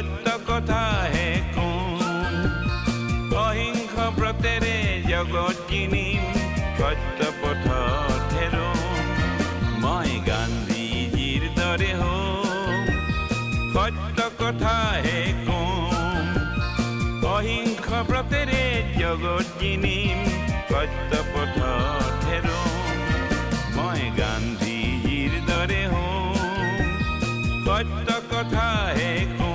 সত্য কথাহে কওঁ অহিংস ব্ৰতেৰে জগত কিনিম সত্য পথত হেৰুম মই গান্ধীজীৰ দৰে হওঁ সত্য কথাহে কওঁ অহিংস ব্ৰতেৰে জগত কিনিম সত্য পথত হেৰুম মই গান্ধীজীৰ দৰে হওঁ সত্য কথাহে কওঁ